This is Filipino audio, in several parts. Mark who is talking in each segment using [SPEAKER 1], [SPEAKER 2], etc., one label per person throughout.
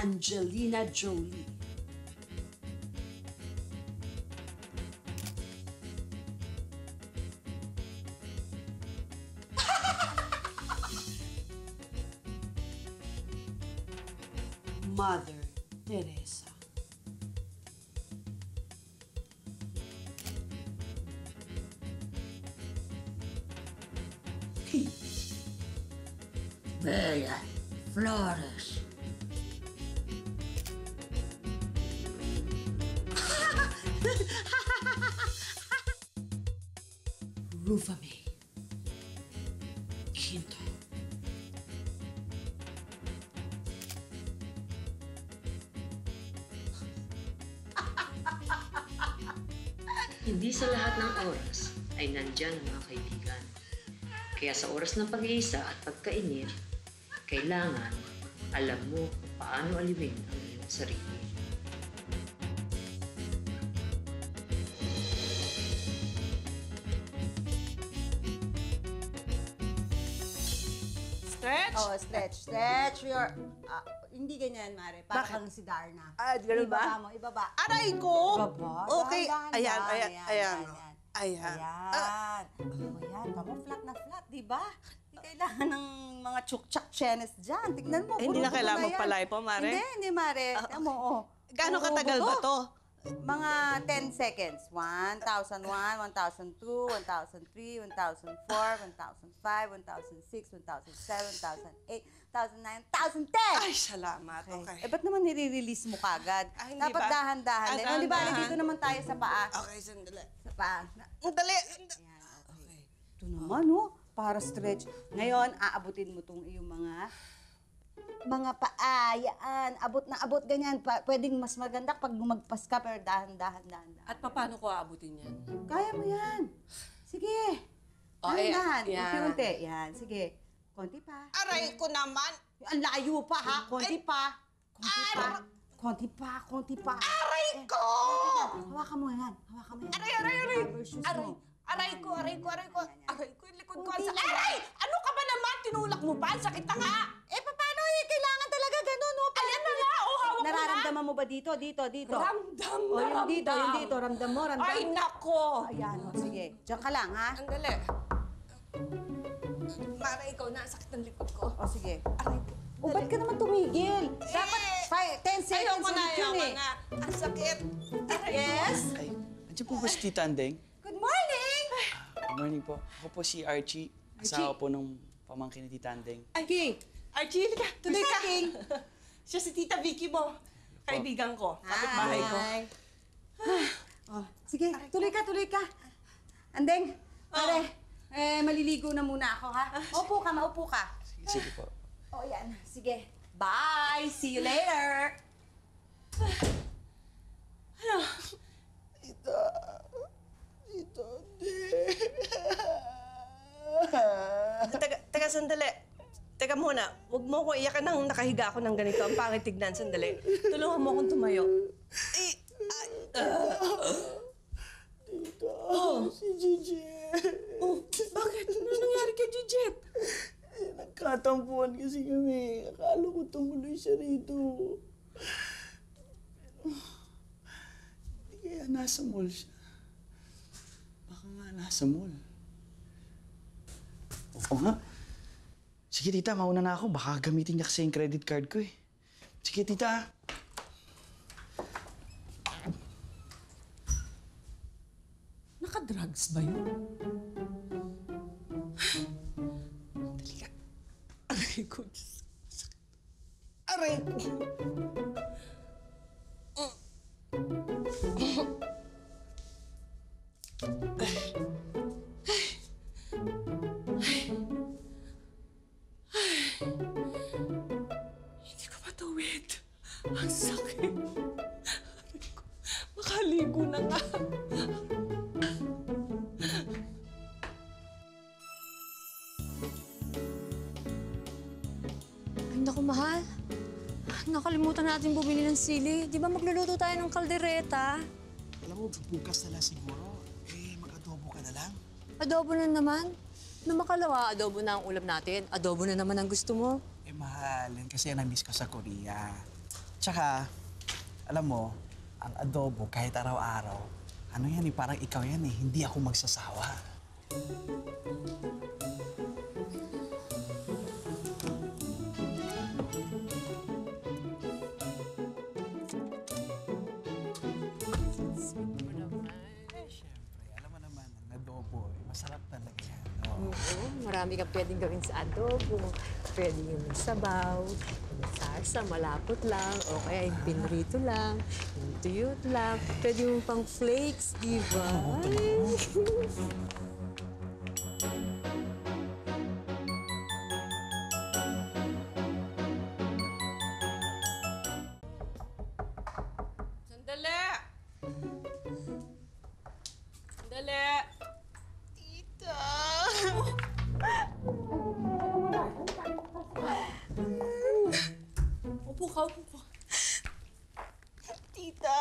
[SPEAKER 1] Angelina Jolie. Mother Teresa.
[SPEAKER 2] Bella Flores.
[SPEAKER 1] Rufame Quinto.
[SPEAKER 3] Hindi sa lahat ng oras ay nandyan ang mga kaibigan. Kaya sa oras ng pag-iisa at pagkainit, kailangan alam mo kung paano aliwin ang iyong sarili.
[SPEAKER 4] Stretch?
[SPEAKER 5] Oh, stretch. Stretch your... hindi ganyan, Mare. Para
[SPEAKER 4] Bakit?
[SPEAKER 5] kang si Darna.
[SPEAKER 4] Ganun ba?
[SPEAKER 5] Ibaba mo, ibaba.
[SPEAKER 4] Aray ko!
[SPEAKER 5] Ibaba.
[SPEAKER 4] Okay.
[SPEAKER 5] Dahan-dahan,
[SPEAKER 4] Ayan,
[SPEAKER 5] dahan.
[SPEAKER 4] ayan, ayan. Ayan.
[SPEAKER 5] Ayan. Oh, yan. Tama, flat na flat, di ba? Hindi kailangan ng mga chuk-chak chenes dyan. Tignan mo.
[SPEAKER 4] Hindi na
[SPEAKER 5] puro-puro
[SPEAKER 4] kailangan
[SPEAKER 5] yan.
[SPEAKER 4] magpalay po, Mare?
[SPEAKER 5] Hindi, Mare. Tama mo, oh.
[SPEAKER 4] Gaano
[SPEAKER 5] Puro
[SPEAKER 4] katagal ba
[SPEAKER 5] buto.
[SPEAKER 4] to?
[SPEAKER 5] Mga 10 seconds. 1,001, 1,002, 1,003, 1,004, 1,005, 1,006, 1,007, 1,008, 1,009, 1,010!
[SPEAKER 4] Ay, salamat. Okay.
[SPEAKER 5] Eh, ba't naman nire-release mo kagad?
[SPEAKER 4] Ah, hindi
[SPEAKER 5] Dapat
[SPEAKER 4] ba?
[SPEAKER 5] dahan-dahan din. Oh, di ba,
[SPEAKER 4] dahan-dahan.
[SPEAKER 5] dito naman tayo sa paa.
[SPEAKER 4] Okay, sandali.
[SPEAKER 5] Sa paa.
[SPEAKER 4] Ang dali.
[SPEAKER 5] Ayan, okay. Ito naman, oh. Para stretch. Ngayon, aabutin mo itong iyong mga paa. Yan. Abot na abot, ganyan. Pwedeng mas maganda pag gumagpas ka, pero dahan-dahan.
[SPEAKER 6] At paano ko aabutin yan?
[SPEAKER 5] Kaya mo yan. Sige.
[SPEAKER 6] Oh,
[SPEAKER 5] Dahan-dahan.
[SPEAKER 6] yan.
[SPEAKER 5] Unti-unti. Yan. Sige. Konti pa.
[SPEAKER 4] Aray ko naman.
[SPEAKER 5] Ang layo pa, ha? Konti pa. Konti pa. Konti pa. Konti pa.
[SPEAKER 4] Aray ko!
[SPEAKER 5] Hawakan mo yan. Hawakan mo yan.
[SPEAKER 4] Aray!
[SPEAKER 5] Rubber shoes
[SPEAKER 4] Aray!
[SPEAKER 5] mo.
[SPEAKER 4] Aray ko! Aray ko! Yung likod ko.
[SPEAKER 5] Kunti lang.
[SPEAKER 4] Aray! Ano ka ba naman? Tinulak mo pa? Ang sakit na nga!
[SPEAKER 5] Eh, paano eh? Kailangan talaga ganun, no?
[SPEAKER 4] Ayan na nga! Oh, hawak ko na!
[SPEAKER 5] Nararamdaman mo ba dito? Dito.
[SPEAKER 4] Ramdam
[SPEAKER 5] O,
[SPEAKER 4] na
[SPEAKER 5] yung dito,
[SPEAKER 4] ramdam.
[SPEAKER 5] yung dito. Ramdam mo, ramdam.
[SPEAKER 4] Ay, nako!
[SPEAKER 5] Ayan, o, sige. Diyan ka lang, ha?
[SPEAKER 4] Ang dali. Mara, ikaw na. Ang sakit ng likod ko.
[SPEAKER 5] O, sige.
[SPEAKER 4] Aray ko.
[SPEAKER 5] O, ba't ka naman tumigil? Dapat 10 seconds
[SPEAKER 4] Ayoko na,
[SPEAKER 5] ulit yun,
[SPEAKER 4] ayoko
[SPEAKER 5] eh.
[SPEAKER 4] na. Ang sakit. Aray
[SPEAKER 5] Yes?
[SPEAKER 7] Ay, nandiyan po ba si Tita Andeng?
[SPEAKER 5] Good morning!
[SPEAKER 7] Good morning po. Ako po si Archie. Asawa po nung pamangkin ni Tita Andeng.
[SPEAKER 4] Ay, Archie, ka. Tuloy ka.
[SPEAKER 5] King.
[SPEAKER 4] Siya si Tita Vicky mo. Kaibigan ko. Kapit-bahay ko.
[SPEAKER 5] Hi. Oh, sige, tuloy ka. Andeng, pare, maliligo na muna ako, ha? Maupo ka.
[SPEAKER 7] Sige po.
[SPEAKER 5] Oh, yan. Sige. Bye! See you later!
[SPEAKER 4] Teka, sandali. Teka muna. Huwag mo ko iyakan nang nakahiga ako ng ganito. Ang pangit tignan. Sandali. Tulungan mo akong tumayo.
[SPEAKER 7] Si Gigi.
[SPEAKER 4] Oh, bakit? Ano nangyari kay Gijet?
[SPEAKER 7] Nagkatampuan kasi kami. Akala ko tumuloy siya rito. Pero, hindi kaya nasa mall siya. Baka nga nasa mall. Oo nga. Sige, tita, mauna na ako. Baka gamitin niya kasi yung credit card ko eh. Sige, tita.
[SPEAKER 6] Naka-drugs ba yun?
[SPEAKER 4] Dali ka. Aray ko, Diyos. Aray ko. Hindi ko matuwid. Ang sakit. Aray ko. Makaligo na nga.
[SPEAKER 8] Ay, naku, mahal. Nakalimutan natin bumili ng sili. Di ba magluluto tayo ng kaldereta?
[SPEAKER 9] Alam mo, bukas na lang siguro. Mag-adobo ka na lang.
[SPEAKER 8] Adobo na naman. Nung makalawa, adobo na ang ulam natin. Adobo na naman ang gusto mo.
[SPEAKER 9] Mahal. Yan kasi na-miss ko sa Korea. Tsaka, alam mo, ang adobo kahit araw-araw, ano yan eh, parang ikaw yan eh, hindi ako magsasawa. Siyempre, alam mo naman, ang adobo, masarap talaga yan. Oo.
[SPEAKER 8] Oo, marami kang pwedeng gawin sa adobo. Pwede yung sabaw, yung sarsa, malapot lang, o kaya yung pinrito lang, yung tuyot lang. Pwede yung pang flakes, di ba?
[SPEAKER 6] Sandali! Sandali!
[SPEAKER 4] Tita!
[SPEAKER 6] Upo ka, upo ka.
[SPEAKER 4] Tita!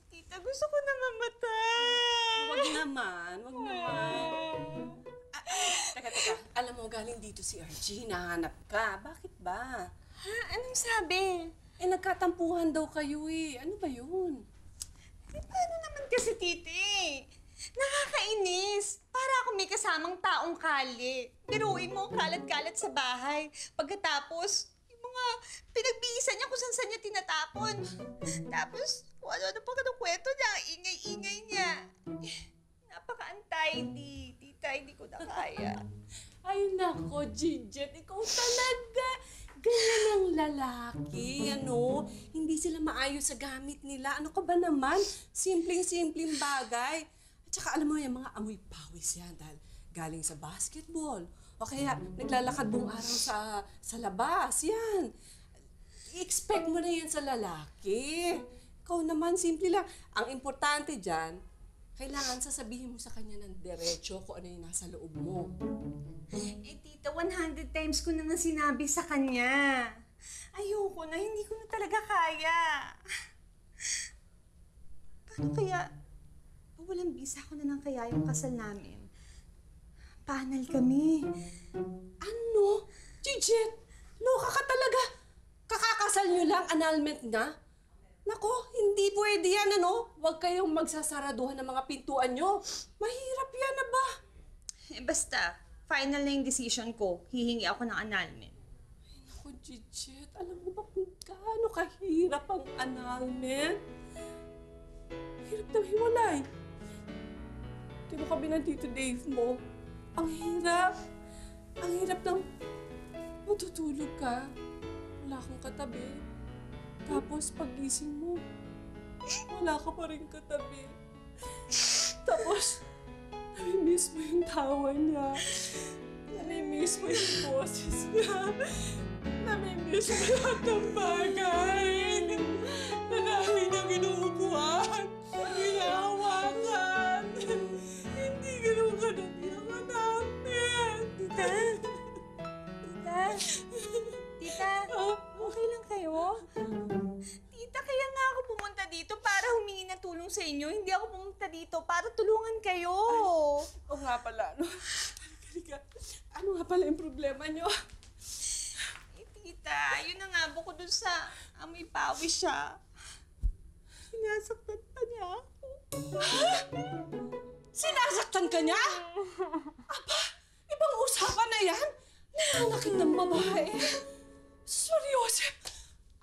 [SPEAKER 4] Tita, gusto ko na mamatay!
[SPEAKER 6] Wag naman, wag naman. Teka. Alam mo, galing dito si Archie. Hinahanap ka. Bakit ba?
[SPEAKER 4] Ha? Anong sabi?
[SPEAKER 6] Eh, nagkatampuhan daw kayo eh. Ano ba yun?
[SPEAKER 4] Paano naman kasi, Titi? Nakakainis. Para ako may kasamang taong kali. Biruin mo, kalat-kalat sa bahay. Pagkatapos, yung mga pinagbihisan niya kung saan niya tinatapon. Tapos, kung ano-ano pa ng kwento niya, ingay-ingay niya. Napaka-untidy. Tita, hindi ko na kaya.
[SPEAKER 6] Ay, nako, Giget. Ikaw talaga. Ganyan ang lalaki, ano? Hindi sila maayos sa gamit nila. Ano ka ba naman? Simpleng-simpleng bagay. At saka alam mo, yung mga amoy pawis yan dahil galing sa basketball. O kaya naglalakad buong araw sa labas. Yan. I-expect mo na yan sa lalaki. Ikaw naman, simple lang. Ang importante dyan, kailangan sasabihin mo sa kanya ng diretso kung ano yung nasa loob mo.
[SPEAKER 4] Eh, tita, 100 times ko na nga sinabi sa kanya. Ayoko na, hindi ko na talaga kaya. Paano kaya, walang bisa ko na lang kaya yung kasal namin? Panal kami.
[SPEAKER 6] Ano? Giget! Loka ka talaga! Kakakasal nyo lang, annulment nga? Nako, hindi pwede yan, ano? Huwag kayong magsasaraduhan ng mga pintuan nyo. Mahirap yan na ba?
[SPEAKER 4] Eh, basta, final na yung decision ko. Hihingi ako ng annulment.
[SPEAKER 6] Ay, naku, Giget. Alam mo ba kung gaano kahirap ang annulment? Hirap na hiwalay. Kinukabi ng Tito Dave mo. Ang hirap. Ang hirap ng matutulog ka. Wala kang katabi. Tapos pagising mo, wala ka pa rin katabi. Tapos, nami-miss mo yung tawa niya. Nami-miss mo yung boses niya. Nami-miss mo lahat ng bagay. Marami niyang inuupuan. Hinahawakan. Hindi ganun kadabi ang hanapin.
[SPEAKER 4] Tita? Tita? Okay lang kayo? Tita, kaya nga ako pumunta dito para humingi ng tulong sa inyo. Hindi ako pumunta dito para tulungan kayo.
[SPEAKER 6] O nga pala, ano? Halika. Ano nga pala yung problema niyo?
[SPEAKER 4] Eh, tita, yun na nga, bukod dun sa amoy pawis siya. Sinasaktan pa niya ako.
[SPEAKER 6] Sinasaktan ka niya? Aba, ibang usapan na yan. Nananakit ng babae. Seryoso.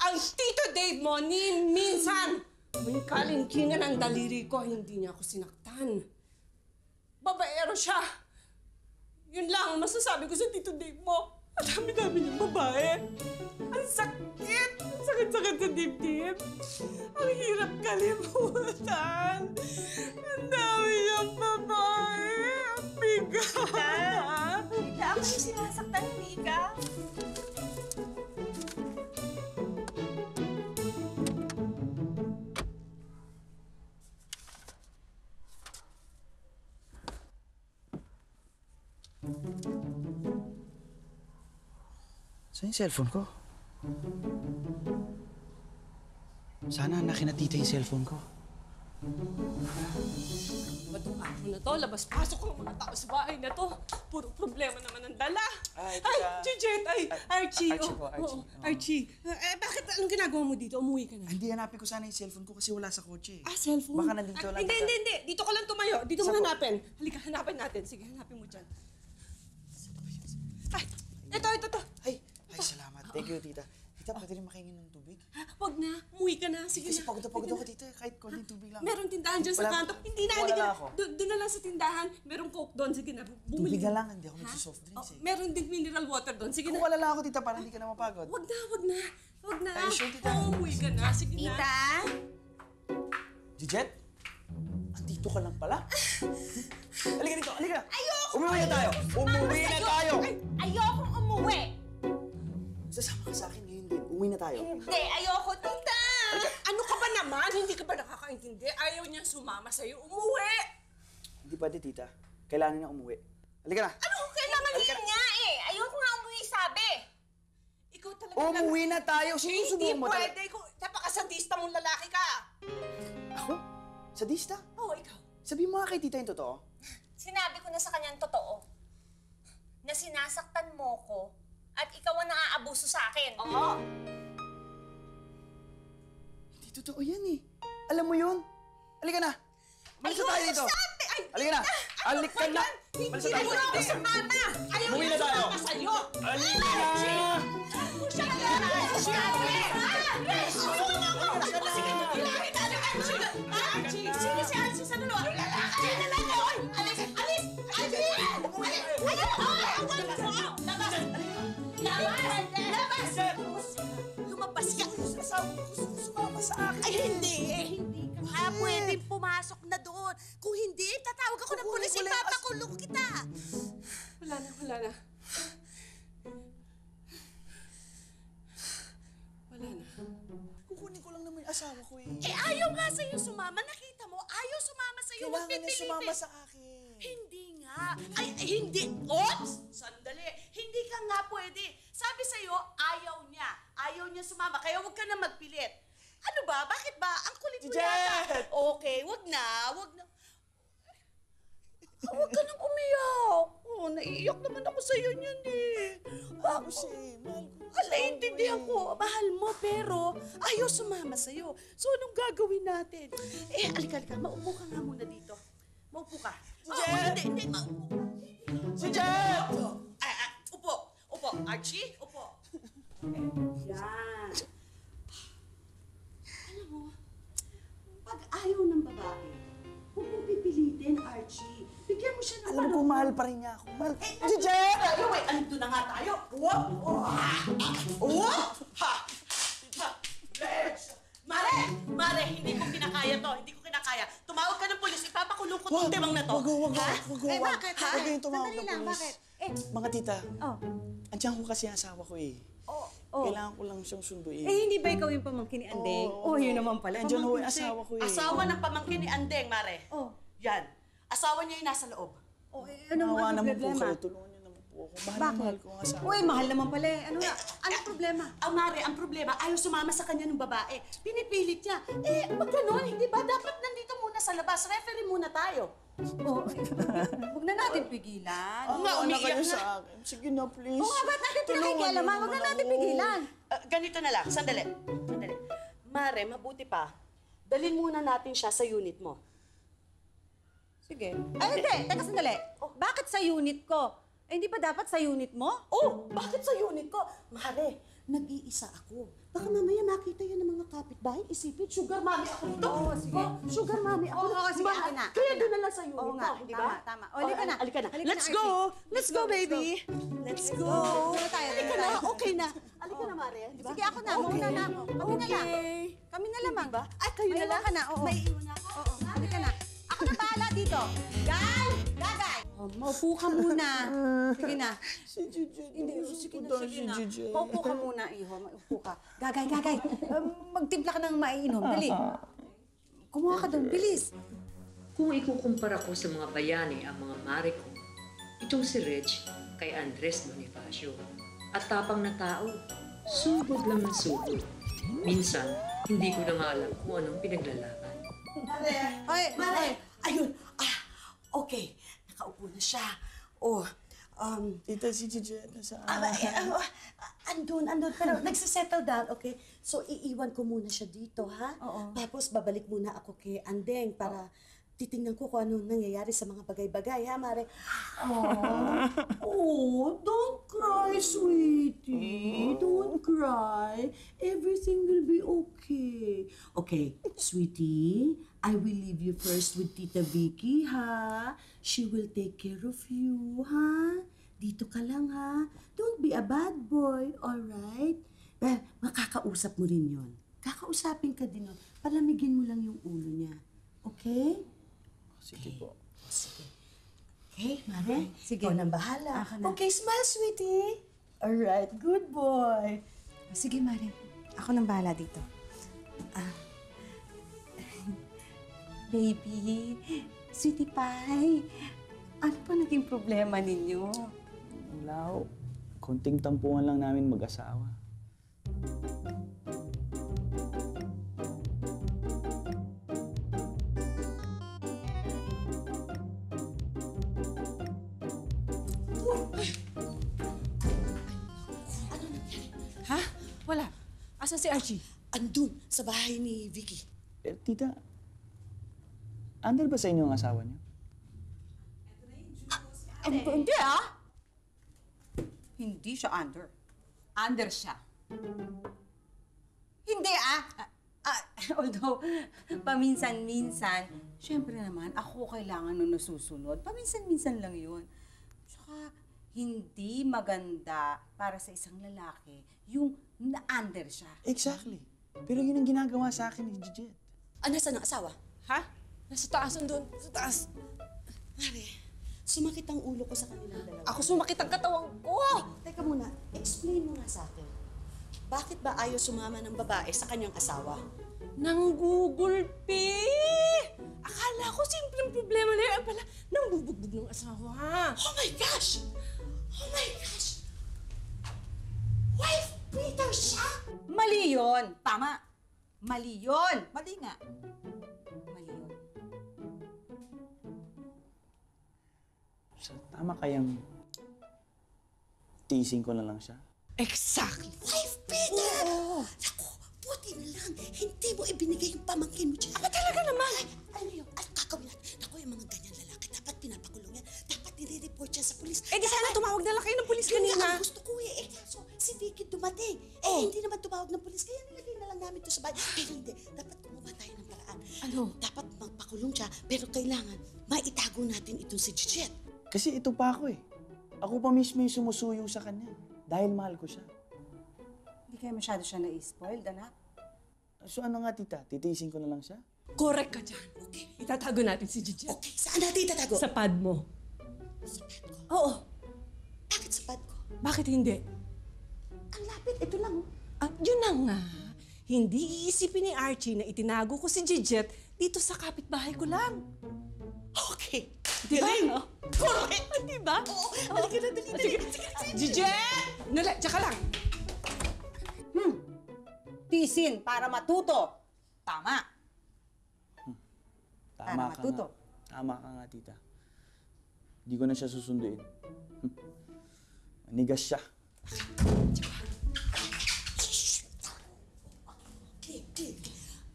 [SPEAKER 6] Ang Tito Dave mo, ni minsan, may kalingkingan ang daliri ko, hindi niya ako sinaktan. Babaero siya. Yun lang ang masasabi ko sa Tito Dave mo. Ang dami-dami niyang babae. Ang sakit! Ang sakit-sakit sa dibdib. Ang hirap kalimutan. Ang dami niyang babae. Ang bigat.
[SPEAKER 4] Tita, ako yung sinasaktan, hindi ka.
[SPEAKER 7] Saan yung cellphone ko? Sana nakina tita yung cellphone ko.
[SPEAKER 6] Ba't ang araw na to? labas-pasok ang mga tao sa bahay na to. Puro problema naman ang dala.
[SPEAKER 9] Ay,
[SPEAKER 6] Ay,
[SPEAKER 9] tita.
[SPEAKER 6] Jejet! Ay, Archie!
[SPEAKER 9] Archie po, Archie.
[SPEAKER 6] Oo, Archie. Bakit anong ginagawa mo dito? Umuwi ka na.
[SPEAKER 7] Hindi, hanapin ko sana yung cellphone ko kasi wala sa kotse.
[SPEAKER 6] Cellphone?
[SPEAKER 7] Baka nandito lang.
[SPEAKER 6] Hindi. Dito ka lang tumayo. Dito mo hanapin. Halika, hanapin natin. Sige, hanapin mo dyan. Ay, ito.
[SPEAKER 7] Ay, salamat. Thank you, tita. Tita, pwede rin makingin ng tubig?
[SPEAKER 6] Wag na. Umuwi ka na. Sige
[SPEAKER 7] Kasi
[SPEAKER 6] na.
[SPEAKER 7] pagod ako, tita. Kahit konting tubig lang.
[SPEAKER 6] Meron tindahan dyan sa
[SPEAKER 7] Wala-
[SPEAKER 6] kanto. Hindi na,
[SPEAKER 7] wala
[SPEAKER 6] halika
[SPEAKER 7] na
[SPEAKER 6] na.
[SPEAKER 7] ako.
[SPEAKER 6] Doon na lang sa tindahan. Merong coke doon. Sige na. Bumili
[SPEAKER 7] Tubig
[SPEAKER 6] ka.
[SPEAKER 7] na lang, hindi ako nagsisoft drinks eh.
[SPEAKER 6] Meron din mineral water doon. Sige
[SPEAKER 7] Kung
[SPEAKER 6] na.
[SPEAKER 7] wala lang ako, tita, para hindi ka na mapagod.
[SPEAKER 6] Wag na.
[SPEAKER 7] Ay, sure, tita.
[SPEAKER 6] Umuwi ka na. Sige na.
[SPEAKER 5] Tita?
[SPEAKER 7] Jijet? Andito ka lang pala? Halika dito, halika na. Umuwi na tayo. Umuwi na tayo.
[SPEAKER 4] Ayokong umuwi!
[SPEAKER 7] Sasama ka sa akin ngayon din. Umuwi na tayo.
[SPEAKER 4] Hindi, ayoko, tita!
[SPEAKER 6] Ano ka ba naman? Hindi ka ba nakakaintindi? Ayaw niya sumama sa'yo. Umuwi!
[SPEAKER 7] Hindi pwede, tita. Kailangan niya umuwi. Halika na.
[SPEAKER 4] Ano kailangan yun nga eh? Ayoko nga umuwi, sabi!
[SPEAKER 6] Ikaw talaga
[SPEAKER 7] Umuwi na tayo.
[SPEAKER 6] Hindi
[SPEAKER 7] Sinusubukan mo
[SPEAKER 6] pwede. Napakasadista mong lalaki ka.
[SPEAKER 7] Ako? Sadista?
[SPEAKER 6] Oo, ikaw.
[SPEAKER 7] Sabihin mo nga kay tita yung totoo.
[SPEAKER 4] Sinabi ko na sa kanyang totoo na sinasaktan mo ko at ikaw ang naaabuso sa akin. Oo.
[SPEAKER 7] Hindi totoo yan eh. Alam mo yun? Halika na. Malis na tayo dito. Halika na. Halika na. Malis na tayo.
[SPEAKER 6] Hindi sa mama. Ayaw
[SPEAKER 7] Umuwi
[SPEAKER 6] niya
[SPEAKER 7] na tayo.
[SPEAKER 6] sumama sa'yo.
[SPEAKER 7] Halika na.
[SPEAKER 6] Sige si Archie sa dulo. Lalaki na lang yun. Alis! Archie! Lumabas ka.
[SPEAKER 9] Sumama sa akin.
[SPEAKER 6] Ay, hindi ka pwedeng pumasok na doon. Kung hindi, tatawag ako ng pulis. Ipapakulong kita. Wala na. Wala na.
[SPEAKER 7] Kukunin ko lang naman yung asawa ko eh.
[SPEAKER 6] Ayaw nga sa'yo sumama. Nakita mo, ayaw sumama sa'yo. Huwag
[SPEAKER 7] Kailangan niya
[SPEAKER 6] pipilitin.
[SPEAKER 7] sumama sa akin.
[SPEAKER 6] Hindi nga. Ay, hindi. Oops! Sandali. Hindi ka nga pwede. Sabi sa'yo, ayaw niya. Ayaw niya sumama. Kaya huwag ka na magpilit. Ano ba? Bakit ba? Ang kulit mo
[SPEAKER 7] Jet!
[SPEAKER 6] yata. Okay, wag na. Huwag ka nang umiyak. Oh, naiiyak naman ako sa'yo niyan eh.
[SPEAKER 7] Ako siya eh. Mahal ko.
[SPEAKER 6] Naiintindihan ko, mahal mo, pero ayaw sumama sa'yo. So, anong gagawin natin? Alika. Maupo ka nga muna dito. Maupo ka. Hindi. Maupo ka.
[SPEAKER 7] Si Jet!
[SPEAKER 6] Upo. Archie, upo.
[SPEAKER 5] Yan. Alam mo, pag ayaw ng babae, huwag mong pipilitin, Archie. Bigyan mo siya ng
[SPEAKER 7] Alam ko, mahal pa rin niya ako. Mahal. Si Jet!
[SPEAKER 6] Tayo, andito na nga tayo. Mare, hindi ko kinakaya to. Hindi ko kinakaya. Tumawag ka ng polis, ipapakulong ko tong timang na to.
[SPEAKER 7] Wag.
[SPEAKER 5] bakit?
[SPEAKER 7] Huwag kayong tumawag
[SPEAKER 5] Sandali
[SPEAKER 7] ng
[SPEAKER 5] lang,
[SPEAKER 7] polis.
[SPEAKER 5] bakit?
[SPEAKER 7] Mga tita,
[SPEAKER 5] Oh.
[SPEAKER 7] andyan ko kasi ang asawa ko eh.
[SPEAKER 5] Oh.
[SPEAKER 7] Kailangan ko lang siyang sunduin.
[SPEAKER 5] Hindi ba ikaw yung pamangkin ni Andeng?
[SPEAKER 7] Oo.
[SPEAKER 5] Yun naman pala.
[SPEAKER 7] Andyan ho yung
[SPEAKER 5] Pamangkin siya.
[SPEAKER 7] asawa ko eh.
[SPEAKER 6] Asawa ng pamangkin ni Andeng, Mare.
[SPEAKER 5] Oh.
[SPEAKER 6] Yan. Asawa niya yung nasa loob.
[SPEAKER 5] Anong
[SPEAKER 7] Nawa naman po
[SPEAKER 5] problema?
[SPEAKER 7] kayo. Tulungan niyo naman po ako. Mahal ko ang asawa.
[SPEAKER 5] Uy, mahal naman pala eh. Anong problema?
[SPEAKER 6] Mare, ang problema, ayaw sumama sa kanya ng babae. Pinipilit niya. Pag ganun, hindi ba? Dapat nandito muna sa labas. Referee muna tayo.
[SPEAKER 5] Huwag na natin pigilan.
[SPEAKER 6] Oo nga,
[SPEAKER 7] Wala
[SPEAKER 6] umiiyak
[SPEAKER 7] kayo
[SPEAKER 6] na.
[SPEAKER 7] sa akin. Sige na, please.
[SPEAKER 5] Oo nga, ba't natin
[SPEAKER 7] Tulungan
[SPEAKER 5] pinakikialaman?
[SPEAKER 7] niyo
[SPEAKER 5] Huwag na
[SPEAKER 7] naman
[SPEAKER 5] natin
[SPEAKER 7] ako.
[SPEAKER 5] pigilan.
[SPEAKER 6] Ganito na lang, sandali. Mare, mabuti pa. Dalhin muna natin siya sa unit mo.
[SPEAKER 5] Sige. Ay, hindi. Teka sandali. Bakit sa unit ko? Hindi ba dapat sa unit mo?
[SPEAKER 6] Oh, bakit sa unit ko? Mare, nag-iisa ako. Baka mamaya makita yan ng mga kapitbahay. Isipin, sugar mommy ako dito.
[SPEAKER 5] Oo, sige.
[SPEAKER 6] Sugar mommy ako.
[SPEAKER 5] Oo, sige, akin na.
[SPEAKER 6] Kaya doon na lang sa unit
[SPEAKER 5] Oo nga,
[SPEAKER 6] ko, di ba?
[SPEAKER 5] tama. O, halika na.
[SPEAKER 6] Halika na.
[SPEAKER 5] Halika
[SPEAKER 6] Let's
[SPEAKER 5] na,
[SPEAKER 6] go.
[SPEAKER 5] Archie.
[SPEAKER 6] Let's go, baby. Let's go.
[SPEAKER 5] Doon tayo, doon
[SPEAKER 6] Halika na,
[SPEAKER 5] tayo.
[SPEAKER 6] okay na. Halika na, Mare. Di ba?
[SPEAKER 5] Sige, ako na. Mauna na ako. Kami na lang. Kami na lamang.
[SPEAKER 6] Diba? Ay, kayo na
[SPEAKER 5] May
[SPEAKER 6] lang.
[SPEAKER 5] iwan ka na, oo.
[SPEAKER 6] May iwan ako.
[SPEAKER 5] Oo, halika na. Ako na bahala dito. Gay! Gagay! Maupo ka muna. Sige na.
[SPEAKER 7] Si Jijet.
[SPEAKER 5] Hindi, sige na,
[SPEAKER 7] Punta
[SPEAKER 5] sige
[SPEAKER 7] si
[SPEAKER 5] na.
[SPEAKER 7] Jijet.
[SPEAKER 5] Maupo ka muna, iho. Maupo ka. Gagay. Magtimpla ka ng maiinom. Dali. Kumuha ka doon. Bilis.
[SPEAKER 3] Kung ikukumpara ko sa mga bayani ang mga mare ko, itong si Reg kay Andres Bonifacio. At tapang na tao, sugod lang ng sugod. Minsan, hindi ko na nga alam kung anong pinaglalaban.
[SPEAKER 5] Ay,
[SPEAKER 6] Mare, ayun.
[SPEAKER 1] Okay, nakaupo na siya. Oh,
[SPEAKER 7] Tita, si Jet, nasaan?
[SPEAKER 1] andun. Pero nagsisettle down, okay? So, iiwan ko muna siya dito, ha?
[SPEAKER 5] Oo.
[SPEAKER 1] Tapos, babalik muna ako kay Andeng para titingnan ko kung ano nangyayari sa mga bagay-bagay, ha, Mare? Oh, don't cry, sweetie. Don't cry. Everything will be okay. Okay, sweetie, I will leave you first with Tita Vicky, ha? She will take care of you, ha? Dito ka lang, ha? Don't be a bad boy, alright? Makakausap mo rin yon. Kakausapin ka din nun. Palamigin mo lang yung ulo niya. Okay?
[SPEAKER 7] Sige po.
[SPEAKER 1] Sige. Okay, Mare?
[SPEAKER 5] Sige.
[SPEAKER 1] Ikaw nang bahala.
[SPEAKER 5] Ako na.
[SPEAKER 1] Okay, smile, sweetie. Alright, good boy.
[SPEAKER 5] Sige, Mare. Ako nang bahala dito. Baby, sweetie pie, ano pa naging problema ninyo?
[SPEAKER 7] Wala ho. Konting tampuhan lang namin mag-asawa.
[SPEAKER 6] Ha? Wala. Asan si Archie?
[SPEAKER 1] Andun, sa bahay ni Vicky.
[SPEAKER 7] Tita, andal ba sa inyo ang asawa niyo?
[SPEAKER 5] Hindi Hindi siya under. Under siya. Hindi although, paminsan-minsan, syempre naman, ako kailangan nung nasusunod. Paminsan-minsan lang yun. Tsaka, hindi maganda para sa isang lalaki yung na-under siya.
[SPEAKER 7] Exactly. Pero yun ang ginagawa sa akin ni Jet.
[SPEAKER 1] Nasaan ang asawa?
[SPEAKER 6] Ha? Nasa taas doon. Sa taas.
[SPEAKER 1] Mare, sumakit ang ulo ko sa kanilang dalawa.
[SPEAKER 6] Ako sumakit ang katawan ko!
[SPEAKER 1] Teka muna, explain mo nga sa akin. Bakit ba ayaw sumama ng babae sa kanyang asawa?
[SPEAKER 6] Nanggugulpi! Akala ko simpleng problema na yan pala. Nangbubugbog ng asawa.
[SPEAKER 1] Oh my gosh! Oh my gosh! Wife beater siya!
[SPEAKER 5] Mali yun! Tama! Mali yun! Mali nga. Mali yun.
[SPEAKER 7] So, tama kayang teasing ko na lang siya?
[SPEAKER 6] Exactly!
[SPEAKER 1] Wife beater! Naku, buti na lang. Hindi mo ibinigay yung pamangkin mo dyan.
[SPEAKER 6] Talaga naman!
[SPEAKER 1] Ano yun? Ano gagawin natin? Naku, yung mga ganyan lalaki, dapat pinapakulong yan. Dapat nire-report siya sa polis.
[SPEAKER 6] Eh di sana tumawag na lang kayo ng pulis
[SPEAKER 1] Yun nga
[SPEAKER 6] kanina.
[SPEAKER 1] ang gusto ko eh. Kaso si Vicky dumating. Hindi naman tumawag ng polis. Kaya nilagay na lang namin to sa bahay. Pero hindi. Dapat gumawa tayo ng paraan.
[SPEAKER 6] Ano?
[SPEAKER 1] Dapat magpakulong siya. Pero kailangan maitago natin itong si Jet.
[SPEAKER 7] Kasi ito pa ako eh. Ako pa mismo yung sumusuyong sa kanya. Dahil mahal ko siya.
[SPEAKER 5] Hindi kaya masyado siya na-spoiled, anak.
[SPEAKER 7] So ano nga tita? Titising ko na lang siya?
[SPEAKER 6] Correct ka dyan. Okay. Itatago natin si Gigi.
[SPEAKER 1] Okay, saan natin itatago?
[SPEAKER 6] Sa pad mo.
[SPEAKER 1] Sa pad ko.
[SPEAKER 6] Oo.
[SPEAKER 1] Bakit sa pad ko?
[SPEAKER 6] Bakit hindi?
[SPEAKER 1] Ang lapit. Ito lang.
[SPEAKER 6] Yun na nga. Hindi iisipin ni Archie na itinago ko si Giget dito sa kapitbahay ko lang.
[SPEAKER 1] Okay.
[SPEAKER 6] Di ba? Correct! Di ba?
[SPEAKER 1] Oo. Halika na, dali.
[SPEAKER 6] Sige. Giget! Diyan ka lang.
[SPEAKER 5] Tisin para matuto. Tama.
[SPEAKER 7] Tama
[SPEAKER 5] Para
[SPEAKER 7] ka
[SPEAKER 5] matuto.
[SPEAKER 7] nga. Tama ka nga tita. Hindi ko na siya susunduin. Manigas siya.
[SPEAKER 1] Okay.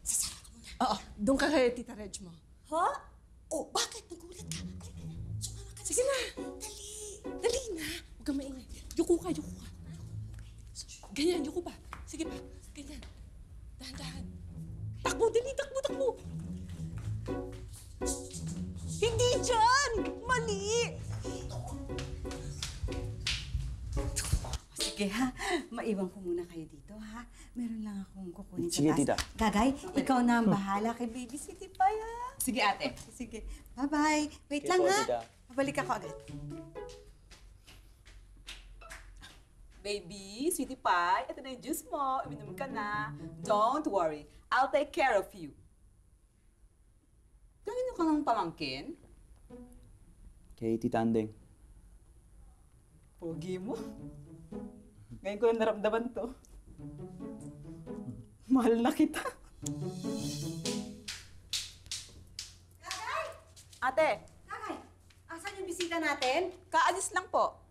[SPEAKER 1] Sasara ka muna.
[SPEAKER 6] Oo, doon ka kay Tita Reg mo.
[SPEAKER 1] Ha? Oh, bakit? Nagulat ka. Halika na. Sumama ka na.
[SPEAKER 6] Sige na.
[SPEAKER 1] Dali.
[SPEAKER 6] Dali na. Huwag kang maingay. Yuko ka. Ganyan, yuko pa. Sige pa. Ganyan. Dahan-dahan. Takbo, dali. Takbo. Hindi dyan! Mali!
[SPEAKER 5] Sige ha, maiwan ko muna kayo dito ha. Meron lang akong kukunin sa
[SPEAKER 7] Sige,
[SPEAKER 5] taas.
[SPEAKER 7] tita.
[SPEAKER 5] Gagay, ikaw na ang bahala kay Baby City Pie ha. Sige ate. Sige. Bye-bye. Wait
[SPEAKER 7] Okay
[SPEAKER 5] lang
[SPEAKER 7] po,
[SPEAKER 5] ha.
[SPEAKER 7] tita.
[SPEAKER 5] Babalik ako agad. Baby, Sweetie Pie, ito na yung juice mo. Uminom ka na. Don't worry, I'll take care of you. Kanino ka ng pamangkin?
[SPEAKER 7] Kay Tita Andeng.
[SPEAKER 5] Pogi mo. Ngayon ko lang naramdaman to. Mahal na kita. Ate! yung bisita natin?
[SPEAKER 10] Kaalis lang po.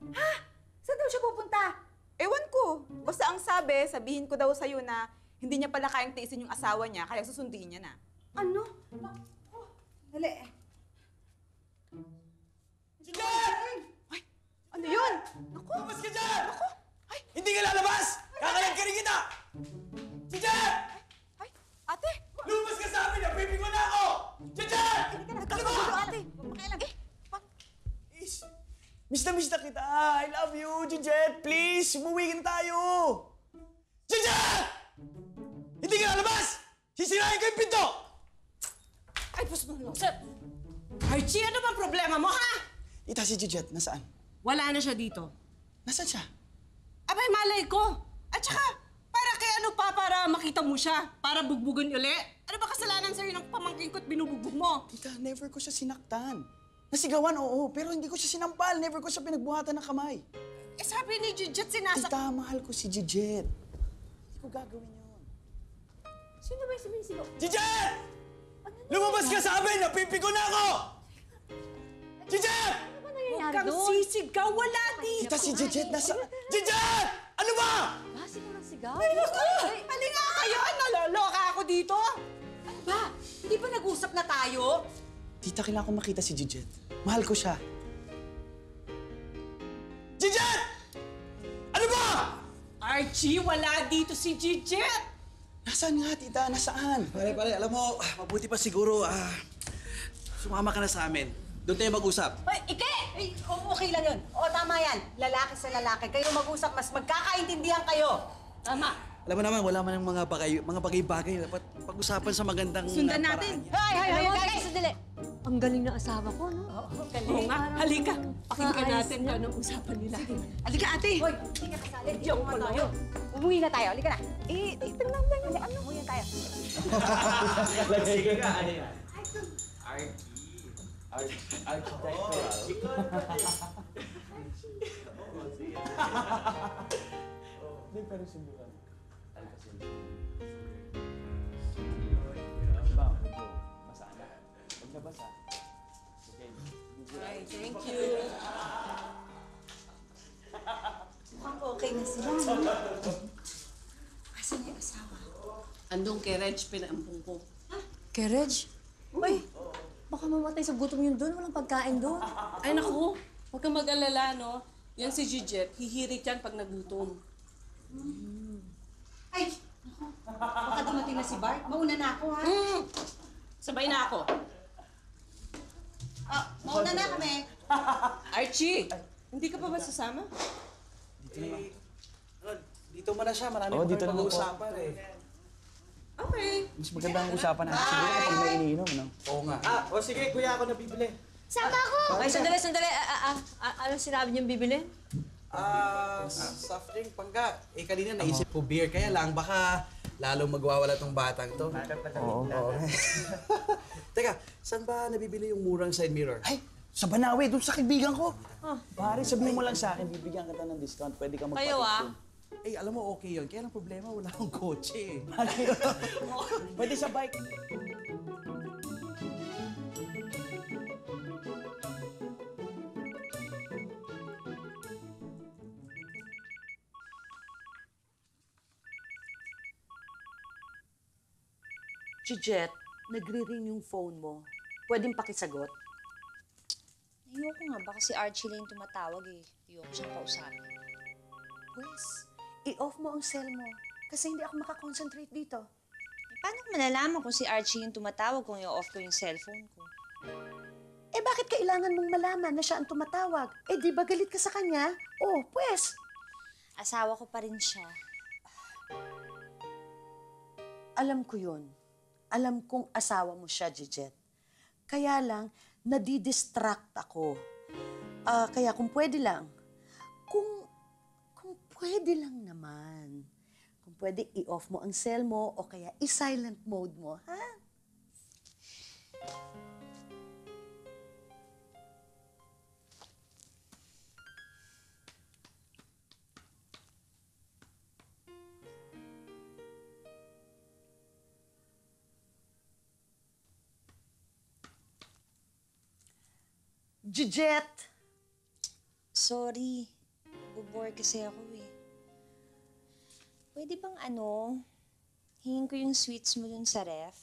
[SPEAKER 5] Saan daw siya pupunta?
[SPEAKER 10] Ewan ko. Basta ang sabihin ko daw sa'yo na hindi niya pala kayang tiisin yung asawa niya, kaya susunduin niya na.
[SPEAKER 5] Ano? Oh, dali.
[SPEAKER 10] Ay, ano yun? Naku!
[SPEAKER 7] Lumabas ka dyan! Hindi ka lalabas! Kakalag ka rin kita! Chichen!
[SPEAKER 10] Ay, ate!
[SPEAKER 7] Lumabas ka sa amin! Napipig mo na ako! Chichen!
[SPEAKER 10] Nagkakagulo, ate! Pakialam.
[SPEAKER 7] Please. Miss na kita! I love you, Chichen! Please! Umuwi ka na tayo! Chichen! Hindi ka lalabas! Sisirahin ko yung pinto!
[SPEAKER 1] Ay, pus mo lang, sir. Archie, ano bang problema mo, ha?
[SPEAKER 7] Tita, si Chichen, nasaan?
[SPEAKER 1] Wala na siya dito.
[SPEAKER 7] Nasaan siya?
[SPEAKER 1] Abay, malay ko. At saka, para kay ano pa, para makita mo siya? Para bugbugan uli? Ano ba kasalanan sa'yo ng pamangkin ko at binubugbog mo?
[SPEAKER 7] Tita, never ko siya sinaktan. Nasigawan, oo, pero hindi ko siya sinampal. Never ko siya pinagbuhatan ng kamay.
[SPEAKER 1] Eh, sabi ni Jujet, sinasak...
[SPEAKER 7] Tita, mahal ko si Jijet. Hindi ko gagawin yun.
[SPEAKER 8] Sino ba yung sumisigaw?
[SPEAKER 7] Jijet! Lumabas ka sa amin! Napipigo na ako! Jijet!
[SPEAKER 8] Ano ba nangyayari
[SPEAKER 1] Kang
[SPEAKER 8] doon?
[SPEAKER 1] sisigaw, wala dito.
[SPEAKER 7] Tita, si Jijet nasa... Jijet! Ano ba?
[SPEAKER 8] Basi mo ng sigaw?
[SPEAKER 1] Ay, naku! Halika kayo! Naloloka ako dito!
[SPEAKER 5] Ano ba? Hindi ba nag-usap na tayo?
[SPEAKER 7] Tita, kailangan ko makita si Jijet. Mahal ko siya. Jijet! Ano ba?
[SPEAKER 1] Archie, wala dito si Jujet!
[SPEAKER 7] Nasaan nga, tita? Nasaan?
[SPEAKER 9] Pare, alam mo, mabuti pa siguro, sumama ka na sa amin. Doon tayo mag-usap.
[SPEAKER 5] Hoy, Ike! Ay, okay lang yun. O, tama yan. Lalaki sa lalaki. Kayo mag-usap, mas magkakaintindihan kayo. Tama.
[SPEAKER 9] Alam mo naman, wala man ng mga bagay-bagay. Dapat pag-usapan sa magandang
[SPEAKER 10] Sundan natin.
[SPEAKER 5] Hoy,
[SPEAKER 8] Guys, sandali. Ang galing ng asawa ko, no?
[SPEAKER 1] Oo nga, halika. Pakinggan natin kung anong usapan nila. Halika, ate!
[SPEAKER 5] Hoy, hindi ka kasali.
[SPEAKER 1] Diyan pa tayo.
[SPEAKER 5] Umuwi na tayo. Halika na. Ito lang lang. Ano? Umuwi na tayo.
[SPEAKER 7] Sige ka, ano yan? Hindi, pero subukan. Ba, medyo basa na. Huwag na basa. Okay.
[SPEAKER 1] Ay, thank you.
[SPEAKER 5] Mukhang okay na sila. Asan yung asawa?
[SPEAKER 1] Andong kay Reg, pinaampong ko.
[SPEAKER 8] Kerej? Uy, baka mamatay sa gutom yun doon. Walang pagkain doon.
[SPEAKER 1] Ay, naku. Huwag kang mag-alala, no? Yan si Jujet, hihirit yan pag nagutom.
[SPEAKER 5] Ay, naku. Baka dumating na si Bart. Mauna na ako, ha?
[SPEAKER 1] Sabay na ako.
[SPEAKER 5] Mauna na kami.
[SPEAKER 1] Archie, hindi ka pa ba sasama?
[SPEAKER 9] Dito mo na siya, marami
[SPEAKER 7] Oo,
[SPEAKER 9] pa
[SPEAKER 7] dito
[SPEAKER 9] kami
[SPEAKER 7] na ako.
[SPEAKER 9] pag-uusapan eh.
[SPEAKER 1] Okay.
[SPEAKER 7] Mas maganda ang usapan natin siguro kapag may iniinom, no?
[SPEAKER 9] Oo nga. Sige, kuya, ako nabibili.
[SPEAKER 8] Ay, sandali. Ano sinabi niyong bibili?
[SPEAKER 9] Soft drink, pangga. Kanina naisip ko beer, kaya lang baka lalong magwawala tong batang to.
[SPEAKER 7] Oo.
[SPEAKER 9] Teka, saan ba nabibili yung murang side mirror?
[SPEAKER 7] Ay, sa Banawe, doon sa kaibigan ko. Pare, sabihin mo lang sa akin, bibigyan kita ng discount. Pwede ka
[SPEAKER 8] Kayo,
[SPEAKER 7] magpatid.
[SPEAKER 9] Alam mo, okay yun. Kaya lang problema, wala akong kotse.
[SPEAKER 7] Pwede sa bike.
[SPEAKER 1] Jujet, nagre-ring yung phone mo. Pwedeng pakisagot?
[SPEAKER 11] Ayoko nga, baka si Archie lang yung tumatawag eh. Ayoko siyang kausapin.
[SPEAKER 1] Pwes, i-off mo ang cell mo. Kasi hindi ako makakonsentrate dito.
[SPEAKER 11] Eh, paano ko malalaman kung si Archie yung tumatawag kung i-off ko yung cellphone ko?
[SPEAKER 1] Eh bakit kailangan mong malaman na siya ang tumatawag? Eh di ba galit ka sa kanya? Oh, pwes.
[SPEAKER 11] Asawa ko pa rin siya.
[SPEAKER 1] Alam ko yun. Alam kong asawa mo siya, Jujet. Kaya lang, nadidistract ako. Kaya kung pwede lang, kung pwede lang naman, kung pwede i-off mo ang cell mo o kaya i-silent mode mo, ha? Jejet!
[SPEAKER 11] Sorry. Bubore kasi ako eh. Pwede bang hingin ko yung sweets mo dun sa ref?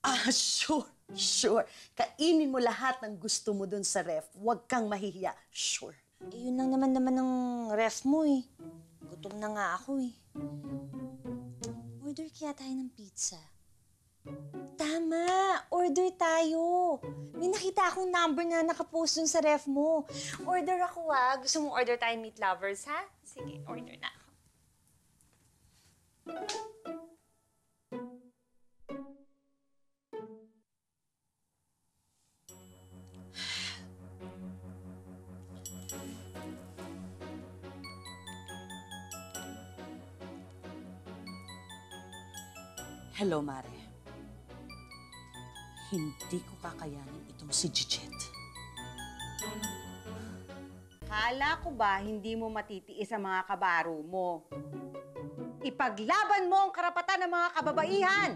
[SPEAKER 1] Ah, sure. Sure. Kainin mo lahat ng gusto mo dun sa ref. Huwag kang mahihiya. Sure.
[SPEAKER 11] Eh, yun lang naman ng ref mo eh. Gutom na nga ako eh. Order kaya tayo ng pizza. Tama! Order tayo! May nakita akong number na nakapost dun sa ref mo. Order ako ah. Gusto mong order tayo meat lovers ha? Sige, order na ako.
[SPEAKER 1] Hello, Mare. Hindi ko kakayanin itong si Jejet.
[SPEAKER 5] Kala ko ba hindi mo matitiis ang mga kabaro mo? Ipaglaban mo ang karapatan ng mga kababaihan.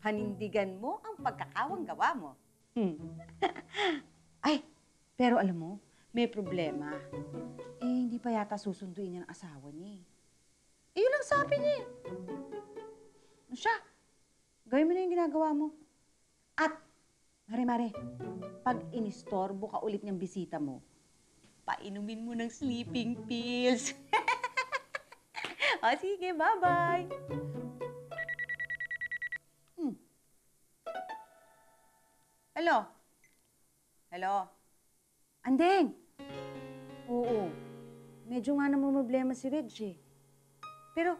[SPEAKER 5] Panindigan mo ang pagkakawang gawa mo. Ay, pero alam mo, may problema. Eh, hindi pa yata susunduin niya ang asawa niya eh. Eh, yun lang sabi niya eh. Ano siya? Gawin mo na yung ginagawa mo. At, Mare, pag inistorbo ka ulit niyang bisita mo, painumin mo ng sleeping pills. O, sige, bye-bye. Hello? Hello? Andeng? Oo. Medyo nga namumroblema si Reg eh. Pero,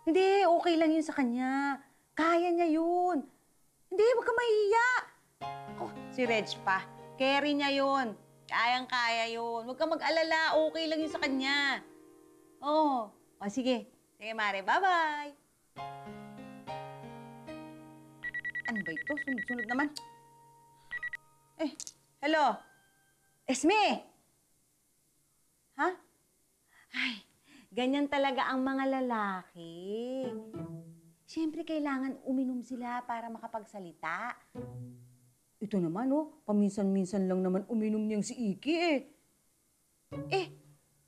[SPEAKER 5] hindi, okay lang yun sa kanya. Kaya niya yun. Hindi, huwag ka mahihiya. Oh, si Reg pa. Carry niya yun. Kayang-kaya yun. Huwag ka mag-alala. Okay lang yun sa kanya. Oo. O, sige. Sige, Mare. Bye-bye. Ano ba ito? Sunod-sunod naman. Eh, hello? Esme? Ha? Ay, ganyan talaga ang mga lalaki. Siyempre, kailangan uminom sila para makapagsalita. Ito naman, paminsan-minsan lang naman uminom niyang si Iki eh. Eh,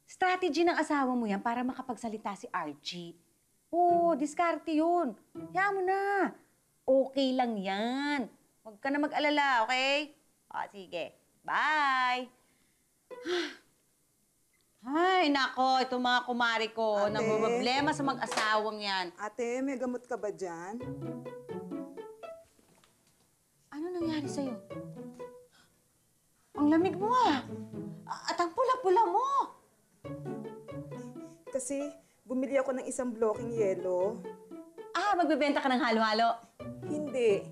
[SPEAKER 5] strategy ng asawa mo yan para makapagsalita si Archie. Oo, diskarte yun. Hayaan mo na. Okay lang yan. Huwag ka na mag-alala, okay? O, sige. Bye! Ay, nako, itong mga kumari ko,
[SPEAKER 10] Ate?
[SPEAKER 5] namumroblema sa mag-asawang yan.
[SPEAKER 10] Ate, may gamot ka ba dyan?
[SPEAKER 5] Ano nangyari sa'yo? Ang lamig mo ah! At ang pula-pula mo!
[SPEAKER 10] Kasi bumili ako ng isang blocking yelo.
[SPEAKER 5] Ah, magbebenta ka ng halo-halo?
[SPEAKER 10] Hindi.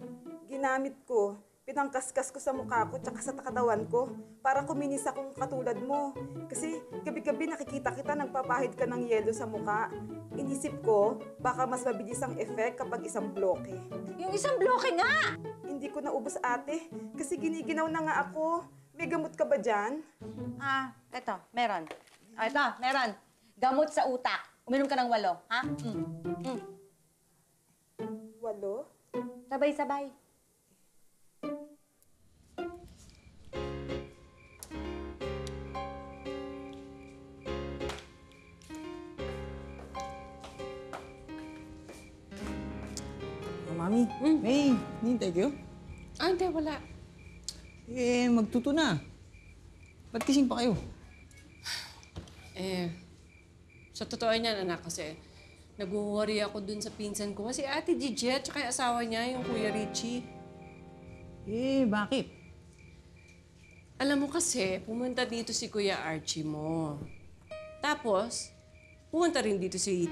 [SPEAKER 10] Ginamit ko. Pinangkaskas ko sa mukha ko tsaka sa katawan ko para kuminis akong katulad mo. Kasi gabi-gabi nakikita kita nagpapahid ka ng yelo sa mukha. Inisip ko, baka mas mabilis ang effect kapag isang bloke.
[SPEAKER 5] Yung isang bloke nga!
[SPEAKER 10] Hindi ko naubos ate, kasi giniginaw na nga ako. May gamot ka ba dyan?
[SPEAKER 5] Ah, eto, meron. Ah, ito, meron. Gamot sa utak. Uminom ka ng 8, ha?
[SPEAKER 10] 8?
[SPEAKER 5] Sabay-sabay.
[SPEAKER 7] Mami, May, hinihintay kayo?
[SPEAKER 6] Ah, hindi, wala.
[SPEAKER 7] Eh, magtuto na. Ba't kising pa kayo?
[SPEAKER 6] Eh, sa totoo niyan, anak, kasi nag-worry ako dun sa pinsan ko. Kasi Ate Jejet, tsaka yung asawa niya, yung Kuya Richie.
[SPEAKER 7] Eh, bakit?
[SPEAKER 6] Alam mo kasi, pumunta dito si Kuya Archie mo. Tapos, pumunta rin dito si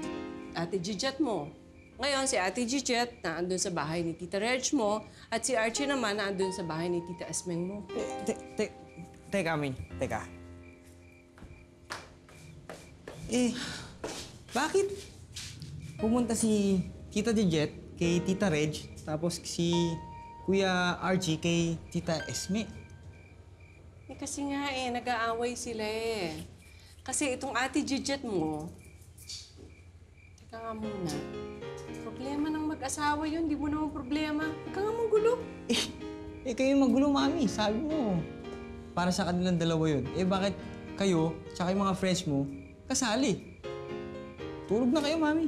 [SPEAKER 6] Ate Jejet mo. Ngayon, si Ate Jejet naandun sa bahay ni Tita Reg mo at si Archie naman naandun sa bahay ni Tita Esmeng mo.
[SPEAKER 7] Teka, May. Teka. Eh, bakit pumunta si Tita Jejet kay Tita Reg, tapos si Kuya Archie kay Tita Esme?
[SPEAKER 6] Eh, kasi nga nag-aaway sila eh. Kasi itong Ate Jejet mo, teka nga muna, problema ng mag-asawa yun, di mo naman problema. Huwag ka nga magulo.
[SPEAKER 7] Eh, kayo magulo, Mami. Sabi mo,
[SPEAKER 12] para sa kanilang dalawa yun. Eh bakit kayo, tsaka yung mga friends mo, kasali? Tulog na kayo, Mami.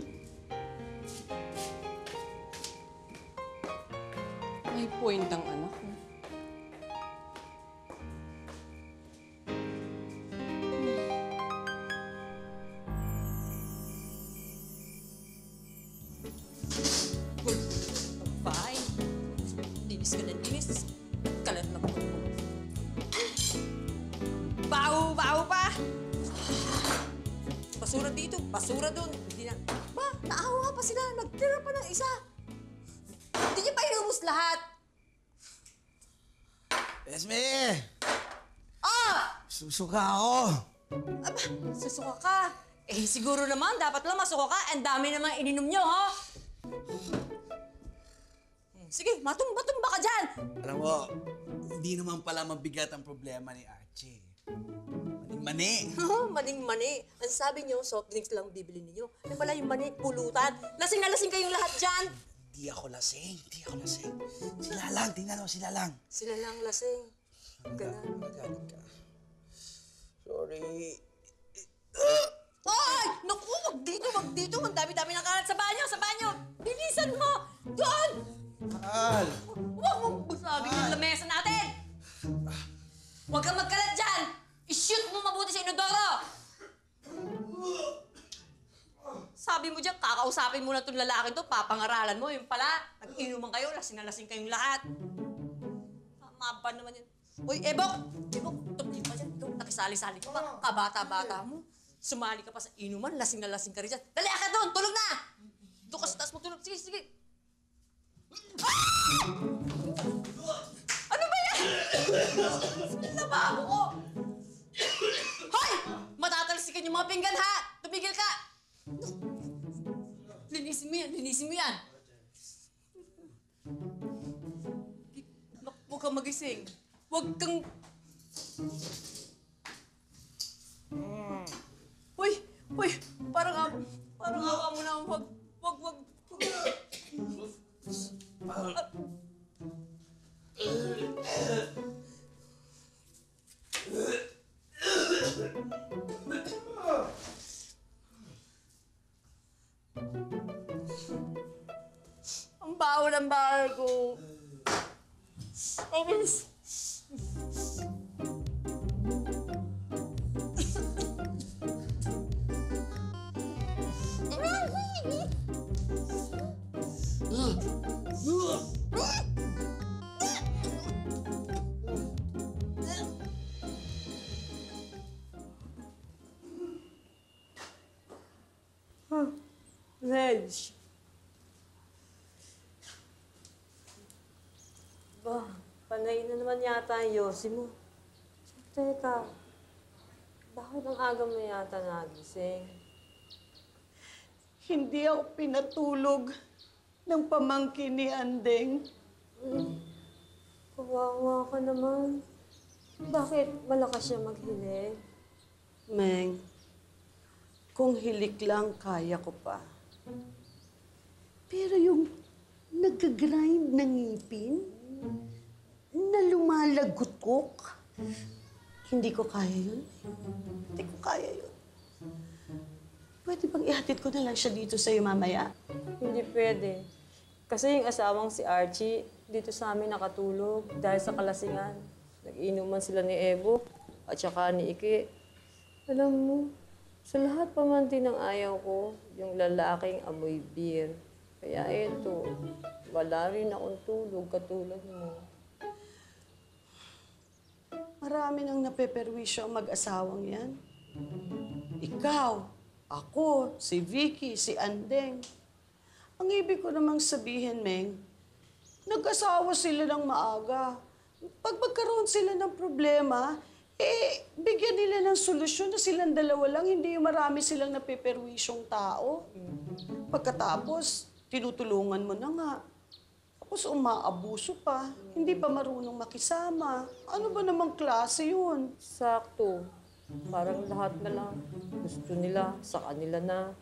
[SPEAKER 6] May point ang anak mo.
[SPEAKER 8] Bahay. Linis ka na linis. Kalat na po. Baho pa! Basura dito, basura doon. Hindi na. Ba, naawa pa sila. Nagtira pa ng isa. Hindi niya pa inubos lahat.
[SPEAKER 9] Esme!
[SPEAKER 8] Ah!
[SPEAKER 9] Susuka ako.
[SPEAKER 8] Aba, susuka ka. Eh, siguro naman, dapat lang masuka ka. Ang dami naman ininom nyo, ha? Sige, matumba-tumba ka dyan!
[SPEAKER 9] Alam mo, hindi naman pala mabigat ang problema ni Archie. Maning-mani.
[SPEAKER 8] Maning-mani. Ang sabi niyo, soft drinks lang bibili niyo. Ano pala yung mani, pulutan. Lasing na lasing kayong lahat dyan.
[SPEAKER 9] Hindi ako lasing. Sila lang, tingnan mo, sila lang.
[SPEAKER 8] Sila lang lasing.
[SPEAKER 9] Magalit ka. Sorry.
[SPEAKER 8] Ay! Naku, wag dito. Ang dami-dami ng kalat sa banyo. Bilisan mo! Doon!
[SPEAKER 9] Mahal!
[SPEAKER 8] Huwag mong basagin yung lamesa natin! Huwag kang magkalat dyan! I-shoot mo mabuti sa inodoro! Sabi mo dyan, kakausapin mo na itong lalaki to, papangaralan mo. Yung pala, nag-inuman kayo, lasing na lasing kayong lahat. Tama ba naman yun? Uy, Ebok! Tumingin ka dyan. Ikaw, nakisali-sali ka pa. Kabata-bata mo. Sumali ka pa sa inuman, lasing na lasing ka rin dyan. Dali ka doon! Tulog na! Doon ka sa taas mo tulog. Sige. Ah! Ano ba yan? Lababo ko! Hoy! Matatalsikan yung mga pinggan, ha? Tumigil ka! Linisin mo yan. Huwag kang magising. Huwag kang... Uy, parang awa mo na. Wag. Ang baho ng bahay ko. Ang bilis. Reg. Ba, panay na naman yata ang yosi mo. Teka, bakit ang aga mo yata nagising?
[SPEAKER 1] Hindi ako pinatulog ng pamangkin ni Andeng.
[SPEAKER 8] Kawawa ka naman. Bakit malakas siya maghilig?
[SPEAKER 1] Meng, kung hilik lang, kaya ko pa. Pero yung nag-grind ng ngipin, na lumalagutkok, hindi ko kaya yun. Hindi ko kaya yun. Pwede bang ihatid ko na lang siya dito sa'yo mamaya?
[SPEAKER 8] Hindi pwede. Kasi yung asawang si Archie, dito sa amin nakatulog dahil sa kalasingan. Nag-inuman sila ni Evo at saka ni Iki. Alam mo, sa lahat pa man din ng ayaw ko, yung lalaking amoy beer. Kaya eto, wala rin akong tulog katulad mo.
[SPEAKER 1] Marami nang napeperwisyo ang mag-asawang yan. Ikaw, ako, si Vicky, si Andeng. Ang ibig ko namang sabihin, Meng, nag-asawa sila ng maaga. Pag magkaroon sila ng problema, bigyan nila ng solusyon na silang dalawa lang, hindi marami silang napeperwisyong tao. Pagkatapos, tinutulungan mo na nga. Tapos umaabuso pa, hindi pa marunong makisama. Ano ba namang klase yun?
[SPEAKER 8] Sakto. Parang lahat na lang. Gusto nila, sa kanila na.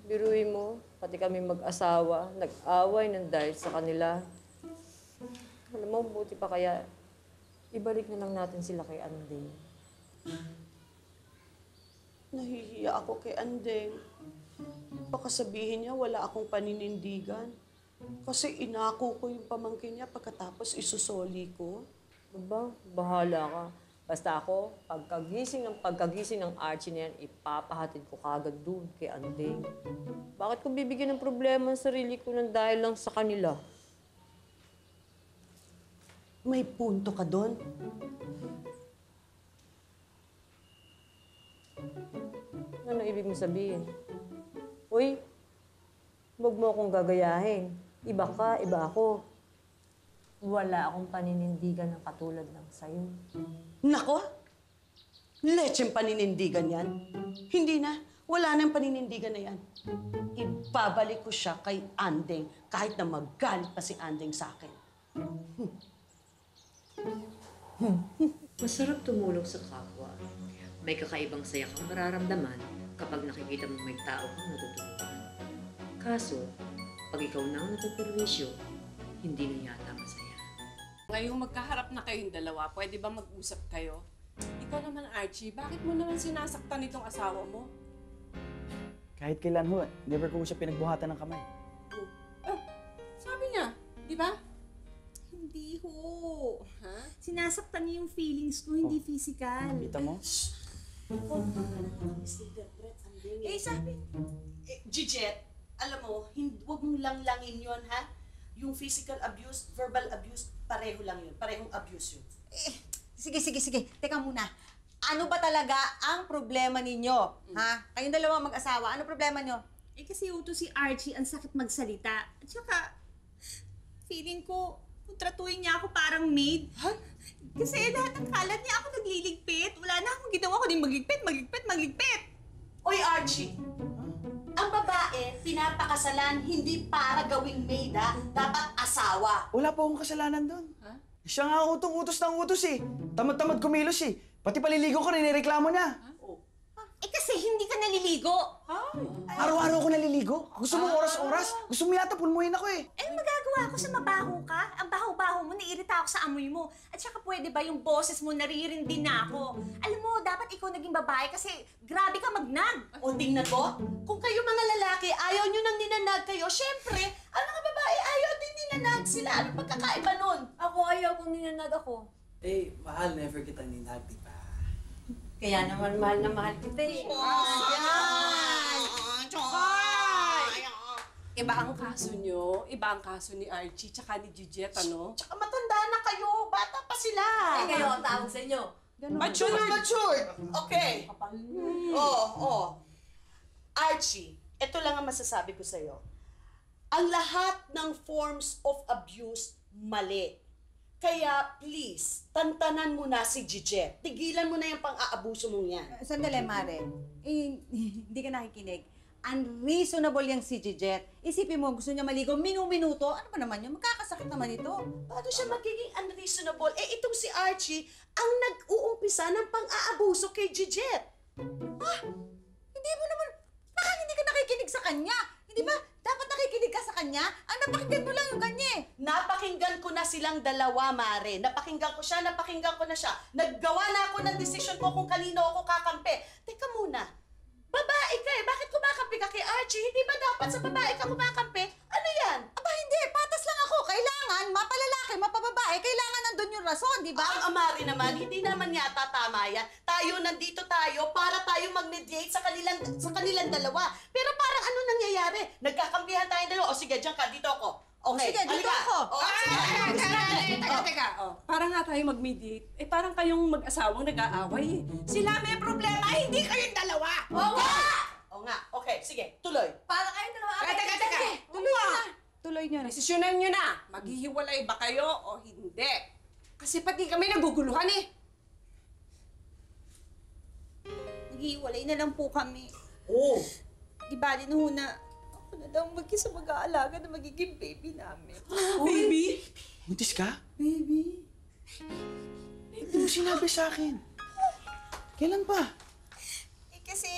[SPEAKER 8] Biruin mo, pati kami mag-asawa, nag-away ng dahil sa kanila. Alam mo, buti pa kaya ibalik na lang natin sila kay Anding.
[SPEAKER 1] Nahihiya ako kay Andeng. Baka sabihin niya wala akong paninindigan. Kasi inako ko yung pamangkin niya pagkatapos isusoli ko.
[SPEAKER 8] Aba, bahala ka. Basta ako, pagkagising ng Archie na yan, ipapahatid ko kagad dun kay Anding. Bakit ko bibigyan ng problema ang sarili ko nang dahil lang sa kanila?
[SPEAKER 1] May punto ka doon.
[SPEAKER 8] Ano ibig mo sabihin? Uy, huwag mo akong gagayahin. Iba ka, iba ako. Wala akong paninindigan ng katulad ng sayo.
[SPEAKER 1] Nako! Lecheng paninindigan yan. Hindi na. Wala nang paninindigan na yan. Ibabalik ko siya kay Andeng kahit na magalit pa si Andeng sa akin.
[SPEAKER 3] Masarap tumulong sa kapwa. May kakaibang saya kang mararamdaman kapag nakikita mong may tao kang natutulungan. Kaso, pag ikaw na ang natuperwisyo, hindi na yata masaya.
[SPEAKER 6] Ngayong magkaharap na kayong dalawa, pwede ba mag-usap kayo? Ikaw naman, Archie, bakit mo naman sinasaktan itong asawa mo?
[SPEAKER 9] Kahit kailan ho, never ko siya pinagbuhatan ng kamay.
[SPEAKER 6] Sabi niya, di ba?
[SPEAKER 4] Hindi ho. Ha? Sinasaktan niya yung feelings ko, hindi physical.
[SPEAKER 9] Kita mo?
[SPEAKER 4] Eh, sabi.
[SPEAKER 1] Gijet, alam mo, huwag mong langlangin yun, ha? Yung physical abuse, verbal abuse, pareho lang yun. Parehong abuse yun.
[SPEAKER 5] Sige. Teka muna. Ano ba talaga ang problema ninyo? Ha? Kayong dalawa mag-asawa, ano problema nyo?
[SPEAKER 4] Eh, kasi uto si Archie, ang sakit magsalita. At saka, feeling ko, kung tratuhin niya ako parang maid. Ha? Kasi lahat ng kalat niya ako nagliligpit. Wala na akong ginawa ko din magligpit.
[SPEAKER 1] Oy, Archie! Ang babae, pinapakasalan hindi para gawing maid, ha? Dapat asawa.
[SPEAKER 7] Wala po akong kasalanan doon. Siya nga ang utong-utos ng utos eh. Tamad-tamad kumilos eh. Pati paliligo ko, nireklamo niya.
[SPEAKER 4] Eh kasi hindi ka naliligo.
[SPEAKER 7] Araw-araw ako naliligo. Gusto mo oras-oras? Gusto mo yata pulmuhin ako eh.
[SPEAKER 4] Eh, magagawa ko sa mabaho ka? Ang baho-baho mo, naiirita ako sa amoy mo. At saka pwede ba yung boses mo naririndi na ako? Alam mo, dapat ikaw naging babae kasi grabe ka magnag.
[SPEAKER 1] O tingnan mo, kung kayo mga lalaki, ayaw nyo nang ninanag kayo, syempre, ang mga babae ayaw din ninanag sila. Anong pagkakaiba nun?
[SPEAKER 8] Ako ayaw kung ninanag ako.
[SPEAKER 9] Eh, mahal, never kita ninag, di ba?
[SPEAKER 8] Kaya naman mahal na mahal kita eh.
[SPEAKER 6] Iba ang kaso nyo, iba ang kaso ni Archie, tsaka ni Gijet, ano?
[SPEAKER 1] Tsaka matanda na kayo, bata pa sila.
[SPEAKER 8] Eh, kayo ang tawag sa inyo.
[SPEAKER 1] Matured. Okay. Archie, ito lang ang masasabi ko sa'yo. Ang lahat ng forms of abuse, mali. Kaya please, tantanan mo na si Gijet. Tigilan mo na yung pang-aabuso mong yan.
[SPEAKER 5] Sandali, Mare. Eh, hindi ka nakikinig. Unreasonable yung si Gijet. Isipin mo, gusto niya maligo minuto. Ano ba naman yun? Magkakasakit naman ito.
[SPEAKER 1] Paano siya magiging unreasonable? Eh, itong si Archie, ang nag-uumpisa ng pang-aabuso kay Gijet.
[SPEAKER 5] Hindi mo naman, baka hindi ka nakikinig sa kanya. Hindi ba? Dapat nakikinig ka sa kanya. Ang napakinggan mo lang yung kanya eh.
[SPEAKER 1] Napakinggan ko na silang dalawa, Mare. Napakinggan ko siya, napakinggan ko na siya. Naggawa na ako ng desisyon ko kung kanino ako kakampi. Teka muna, babae ka eh. Bakit kumakampi ka kay Archie? Hindi ba dapat sa babae ka kumakampi? Ano yan?
[SPEAKER 5] Aba hindi, patas lang ako. Kailangan, mapalalaki, mapababae, kailangan nandun yung rason, di ba?
[SPEAKER 1] Ang Mare naman, hindi naman yata tama yan. Nandito tayo para tayo mag-mediate sa kanilang dalawa. Pero parang ano nangyayari? Nagkakampihan tayong dalawa. O sige, diyan ka, dito ako. Okay,
[SPEAKER 5] sige, dito
[SPEAKER 1] halika.
[SPEAKER 5] ako.
[SPEAKER 6] Teka. Para nga tayo mag-mediate, eh parang kayong mag-asawang nag-aaway eh. Sila may problema, hindi kayong dalawa!
[SPEAKER 1] Oo nga. Okay, sige, tuloy.
[SPEAKER 5] Para kayong dalawa.
[SPEAKER 6] Teka.
[SPEAKER 5] Tuloy nyo na.
[SPEAKER 6] Desisyonan nyo na, maghihiwalay ba kayo o hindi? Kasi pati kami naguguluhan eh.
[SPEAKER 4] Naghiwalay na lang po kami.
[SPEAKER 1] Oo.
[SPEAKER 4] Di bali na ho na ako na lang mag-isa mag-aalaga na magiging baby namin.
[SPEAKER 6] Baby?
[SPEAKER 7] Buntis ka?
[SPEAKER 1] Baby.
[SPEAKER 7] Hindi mo sinabi sa akin. Kailan pa?
[SPEAKER 4] Eh kasi,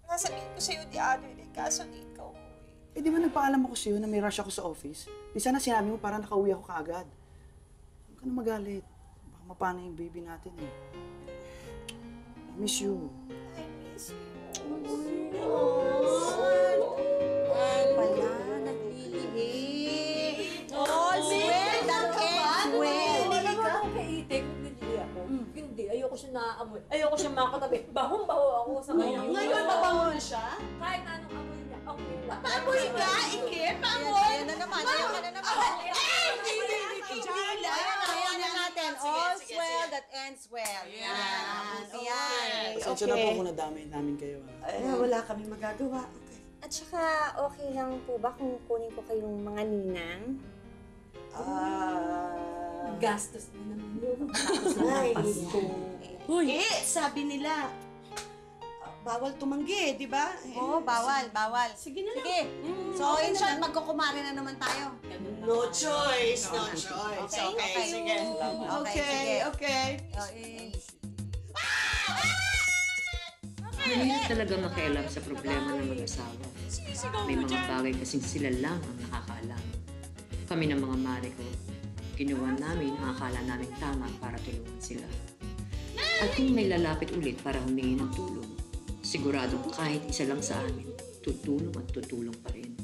[SPEAKER 4] nasabihin ko sa'yo the other day, kaso di ikaw
[SPEAKER 7] Eh di ba nagpaalam ako sa'yo na may rush ako sa office? Di sana sinabi mo para nakauwi ako kaagad. Huwag ka na magalit. Baka
[SPEAKER 9] mapana yung baby natin eh. I miss you.
[SPEAKER 5] Pala, naglilihi. All well that ends well.
[SPEAKER 8] Kaitik, naglilihi ako. Hindi, ayoko siya naaamoy. Ayoko siya makatabi. Bahong-baho ako sa kanya.
[SPEAKER 5] Ngayon, mabango na siya?
[SPEAKER 8] Kahit anong amoy niya, okay lang.
[SPEAKER 5] Paamoy ka, Ikit? Paamoy? Ayan na naman, ayan ka na naman. Ayan na natin. All's well that ends well. Yan. Ayan.
[SPEAKER 9] Pasensya na po kung nadamay namin kayo.
[SPEAKER 1] Wala kami magagawa. Okay.
[SPEAKER 11] At saka, okay lang po ba kung kunin ko kayong mga ninang?
[SPEAKER 8] Gastos na naman yun.
[SPEAKER 1] Ay, sabi nila, bawal tumanggi, di ba?
[SPEAKER 5] Oo, bawal.
[SPEAKER 1] Sige na lang.
[SPEAKER 5] Sige. So, in short, magkukumari na naman tayo.
[SPEAKER 1] No choice, no choice. Okay, sige. Okay.
[SPEAKER 3] Mahirap talaga makialam sa problema ng mag-asawa. May mga bagay kasing sila lang ang nakakaalam. Kami ng mga mare ko, ginawa namin ang akala namin tama para tulungan sila. At kung may lalapit ulit para humingi ng tulong, sigurado kahit isa lang sa amin, tutulong at tutulong pa rin.